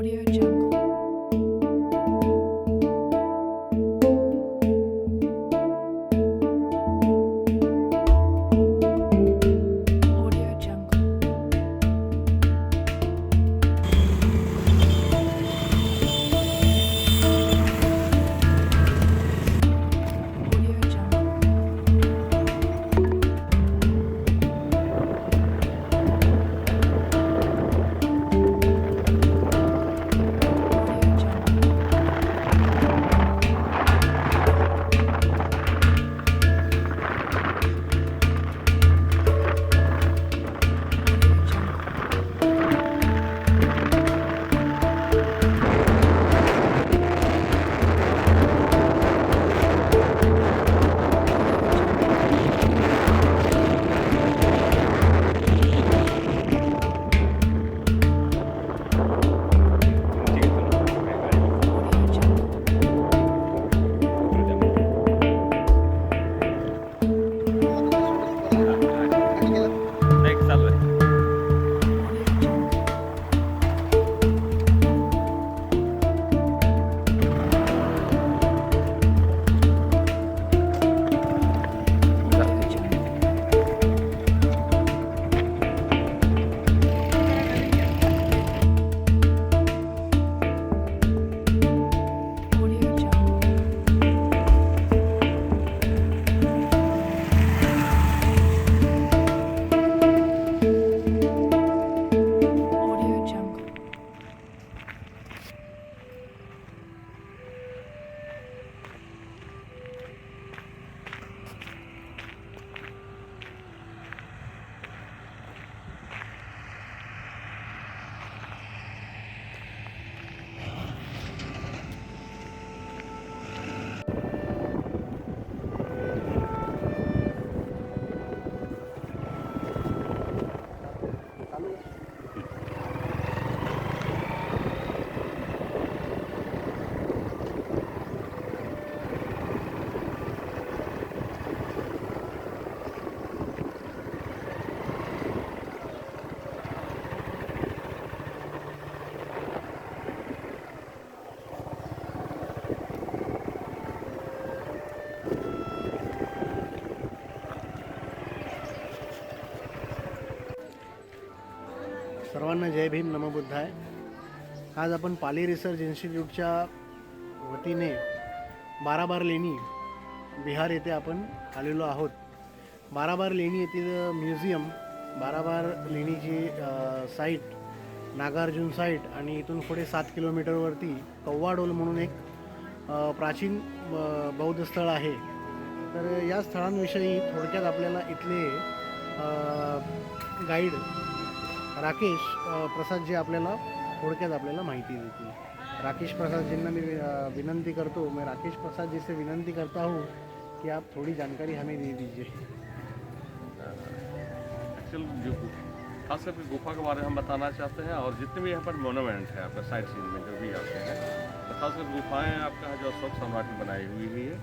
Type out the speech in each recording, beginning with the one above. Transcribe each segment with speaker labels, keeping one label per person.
Speaker 1: Audio Jungle. Audio Jungle. Audio Jungle. Audio Jungle. Audio Jungle. Audio Jungle. Audio Jungle. Audio Jungle. Audio Jungle. Audio Jungle.
Speaker 2: सर्वांना जय भीम नमो बुद्धाय. आज आपण पाली research इन्स्टिट्यूटच्या वतीने बाराबार लेणी बिहार येथे आपण आलेलो आहोत. बाराबार लेणी येथील म्युझियम, बाराबार लेणीची साईट, नागार्जुन साईट आणि इथून पुढे 7 किलोमीटरवरती कव्वाडोल म्हणून एक प्राचीन बौद्ध स्थळ आहे. तर या स्थळांविषयी थोडक्यात आपल्याला इथले गाईड राकेश प्रसाद जी आपल्याला थोडक्यात आपल्याला माहिती देतील. राकेश प्रसाद जींना मी विनंती करतो, मैं राकेश प्रसाद जी से विनंती करता हूँ कि आप थोड़ी जानकारी हमें दे दीजिए.
Speaker 3: एक्चुअल जो खास करके गुफा के बारे में हम बताना चाहते हैं और जितने भी यहाँ पर मोनूमेंट है आपका साइट सीन में जो भी आते हैं, तो खासकर गुफाएं आपका जो अशोक सम्राट ने बनाई हुई है.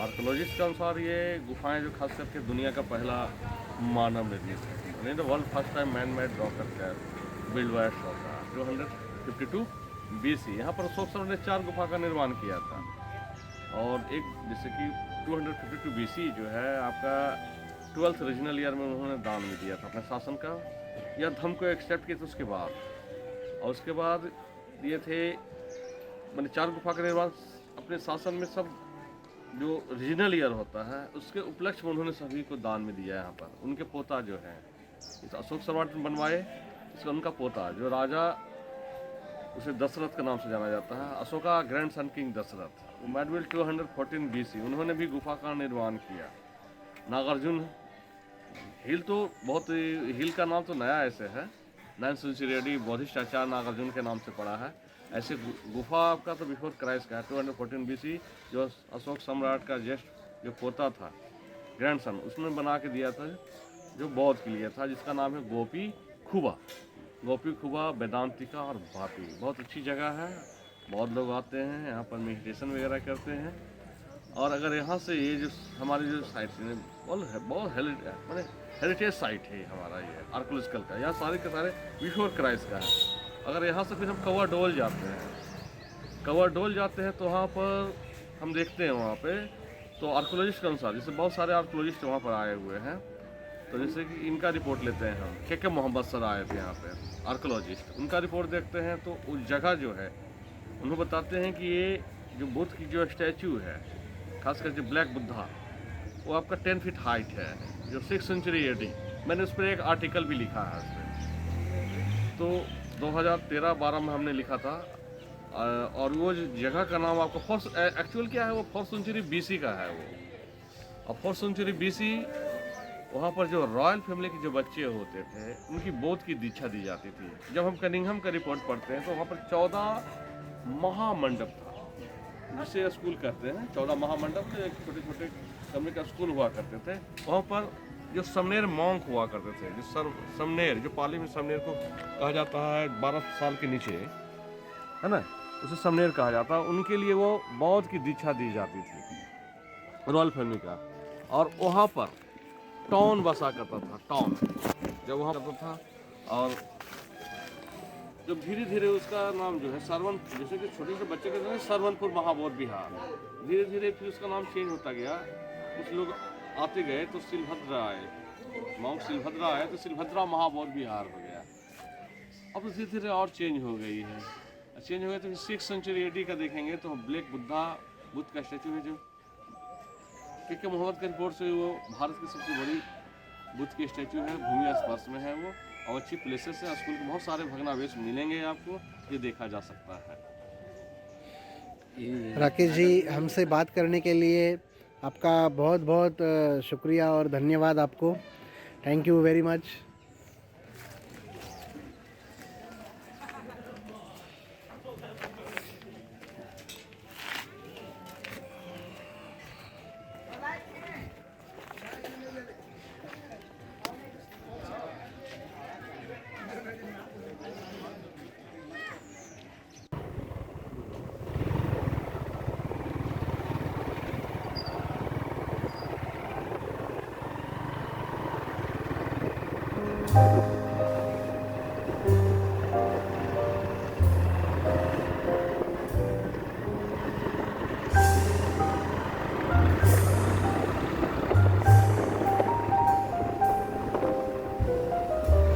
Speaker 3: आर्कोलॉजिस्ट के अनुसार ये गुफाएं जो खास करके दुनिया का पहला मानव निर्मित है. In the world first time man made rock culture build by Ashoka 252 BC. यहाँ पर अशोक सम्राट ने 4 गुफा का निर्माण किया था. और एक जैसे कि 252 BC जो है आपका 12th रीजनल ईयर में उन्होंने दान में दिया था अपने शासन का, या धर्म को एक्सेप्ट किया था उसके बाद. और उसके बाद ये थे मैंने 4 गुफा का निर्माण अपने शासन में सब जो रीजनल ईयर होता है उसके उपलक्ष्य में उन्होंने सभी को दान में दिया. यहाँ पर उनके पोता जो हैं इस अशोक सम्राट ने बनवाए, इसका उनका पोता जो राजा, उसे दशरथ के नाम से जाना जाता है, Ashoka grand son king Dasharatha, वो मैडविल 214 BC उन्होंने भी गुफा का निर्माण किया. नागार्जुन हिल, तो बहुत हिल का नाम तो नया ऐसे है, 9th सेंचुरी बौद्धिस्ट आचार्य नागार्जुन के नाम से पड़ा है. ऐसे गुफा आपका तो बिफोर क्राइस्ट का है 214 BC, जो अशोक सम्राट का ज्येष्ठ जो पोता था ग्रैंड सन, उसने बना के दिया था, जो बौद्ध के लिए था, जिसका नाम है गोपी खुबा. गोपी खुबा, वेदांतिका और भापी बहुत अच्छी जगह है. बहुत लोग आते हैं यहाँ पर मेडिटेशन वगैरह करते हैं. और अगर यहाँ से ये जो हमारी जो साइट है बहुत हेरिटेज साइट है हमारा, ये आर्कोलॉजिकल का, यहाँ सारे के सारे बिफोर क्राइस्ट का है. अगर यहाँ से फिर हम कौवा डोल जाते हैं तो वहाँ पर हम देखते हैं वहाँ पे तो आर्कोलॉजिस्ट के अनुसार, जैसे बहुत सारे आर्कोलॉजिस्ट वहाँ पर आए हुए हैं, तो जैसे कि इनका रिपोर्ट लेते हैं हम, के मोहम्मद सर आए थे यहाँ पे आर्कोलॉजिस्ट, उनका रिपोर्ट देखते हैं तो उस जगह जो है उन्होंने बताते हैं कि ये जो बुद्ध की जो स्टैचू है, खासकर जो ब्लैक बुद्धा, वो आपका 10 फीट हाइट है, जो 6th सेंचुरी AD। मैंने उस पर एक आर्टिकल भी लिखा है उस पर, तो 2013-12 में हमने लिखा था। और वो जगह का नाम आपको एक्चुअल क्या है, वो 4th सेंचुरी BC का है वो। और 4th सेंचुरी BC वहाँ पर जो रॉयल फैमिली के जो बच्चे होते थे उनकी बौद्ध की दीक्षा दी जाती थी। जब हम कनिंघम का रिपोर्ट पढ़ते हैं तो वहाँ पर 14 महामंडप था, जिसे स्कूल कहते हैं। 14 महामंडप थे, छोटे छोटे कमरे का स्कूल हुआ करते थे। वहाँ पर जो समनेर मॉन्क हुआ करते थे, जो समनेर, जो पाली में समनेर को कहा जाता है 12 साल के नीचे, है ना, उसे समनेर कहा जाता है। उनके लिए वो बौद्ध की दीक्षा दी जाती थी रॉयल फैमिली का। और वहाँ पर टाउन बसा करता था, टाउन जब वहाँ करता था। और जब धीरे धीरे उसका नाम जो है सरवन, जैसे कि छोटे छोटे बच्चे कहते हैं सरवनपुर महाबौद्ध विहार, धीरे धीरे फिर उसका नाम चेंज होता गया। कुछ लोग आते गए तो सिलभद्रा आए, माउंट सिलभद्रा आए तो सिलभद्रा महाबौद्ध विहार हो गया। अब धीरे धीरे और चेंज हो गई है, चेंज हो गया। तो 6th सेंचुरी AD का देखेंगे तो ब्लैक बुद्ध का स्टैचू है, जो के मोहम्मद के रिपोर्ट से वो भारत की सबसे बड़ी बुद्ध की स्टैचू है, भूमि स्पर्श में है वो, और अच्छी प्लेसेस है। स्कूल के बहुत सारे भग्नावशेष मिलेंगे आपको, ये देखा जा सकता है।
Speaker 2: राकेश जी, हमसे बात करने के लिए आपका बहुत बहुत शुक्रिया और धन्यवाद आपको। Thank you very much.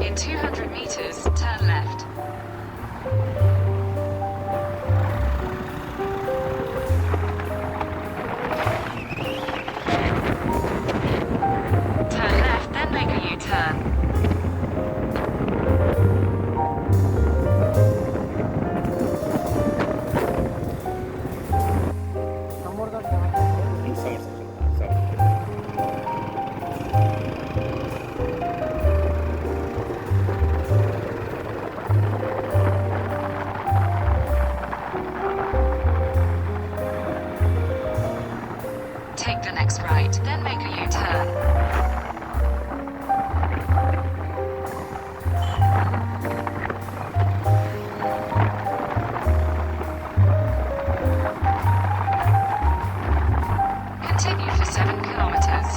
Speaker 4: In 200 meters, turn left. Turn left, then make a U-turn. Take the next right, then make a U-turn. Continue for 7 kilometers.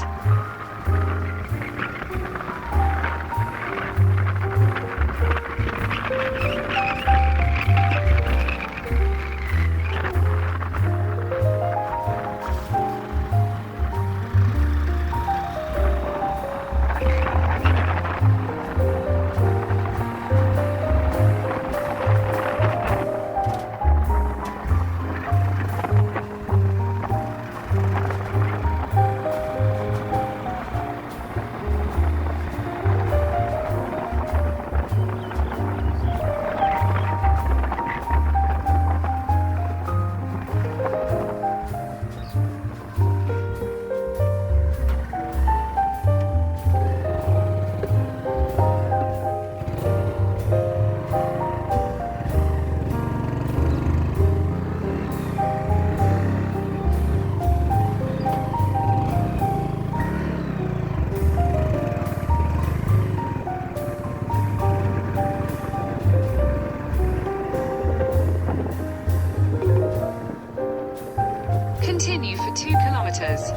Speaker 4: Continue for 2 kilometers.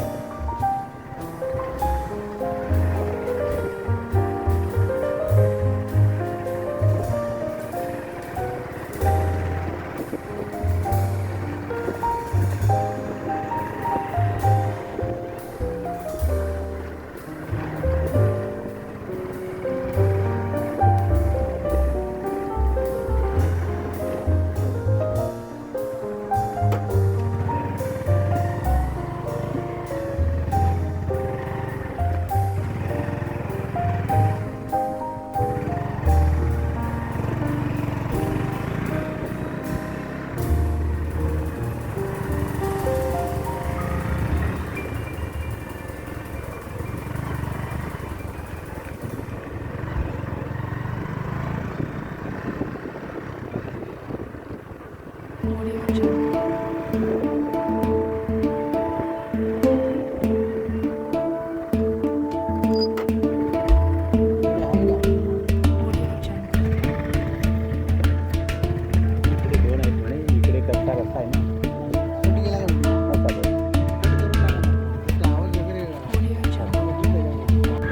Speaker 1: Audio Jungle. Audio Jungle.
Speaker 5: इकडे दोन आहेत म्हणे इकडे कच्चा रस्ता आहे ना असा बघ.
Speaker 1: Audio Jungle. Audio Jungle.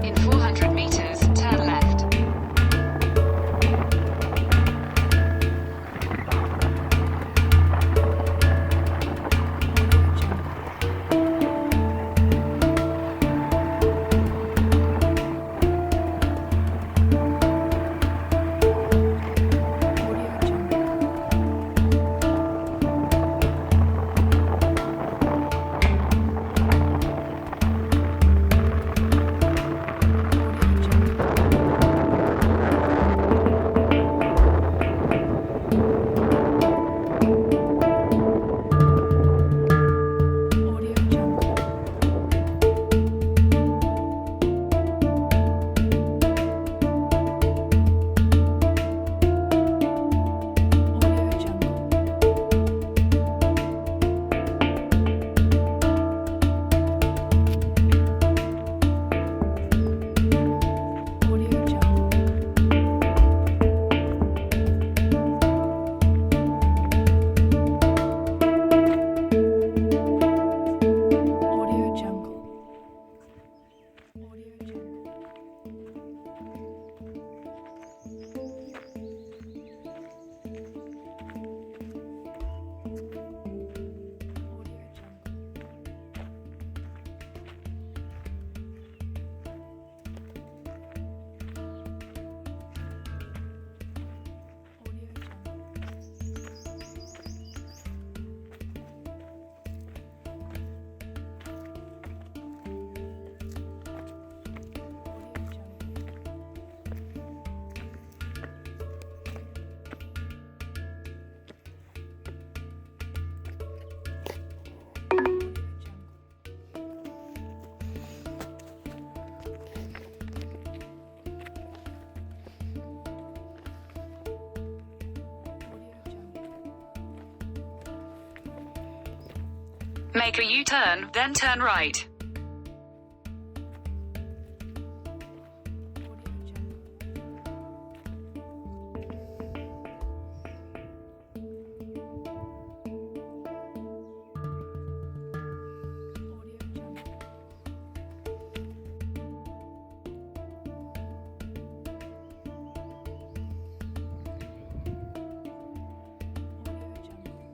Speaker 4: In 400 meters, turn left.
Speaker 1: Audio Jungle. Audio Jungle. Audio Jungle. Audio Jungle. Audio Jungle. Audio Jungle. Audio Jungle. Audio Jungle. Audio Jungle. Audio Jungle. Audio Jungle. Audio Jungle. Audio Jungle.
Speaker 4: Make a U-turn, then turn right.
Speaker 1: Audio Jungle. Audio Jungle. Audio Jungle.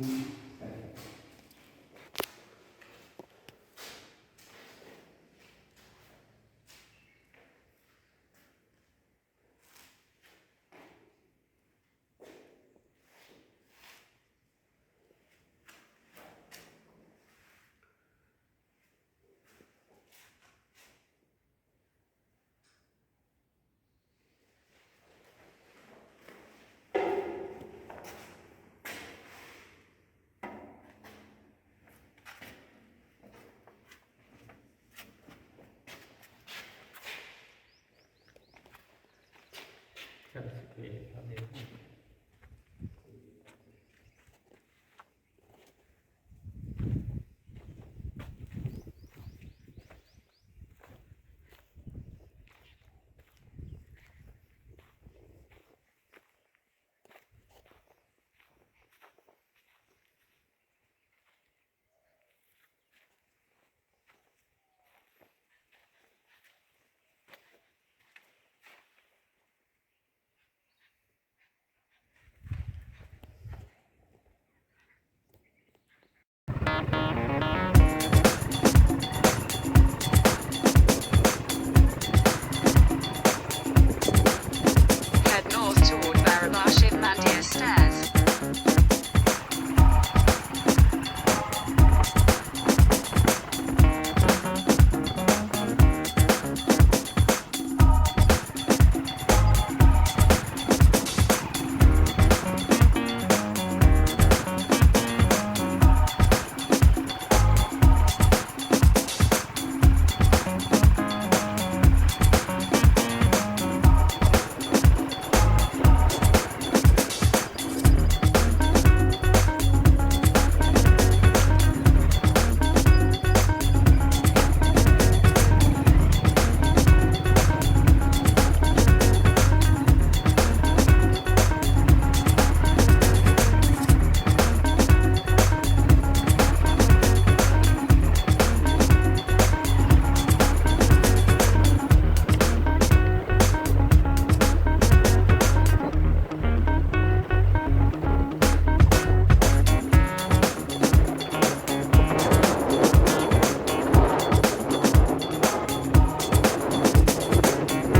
Speaker 2: आहे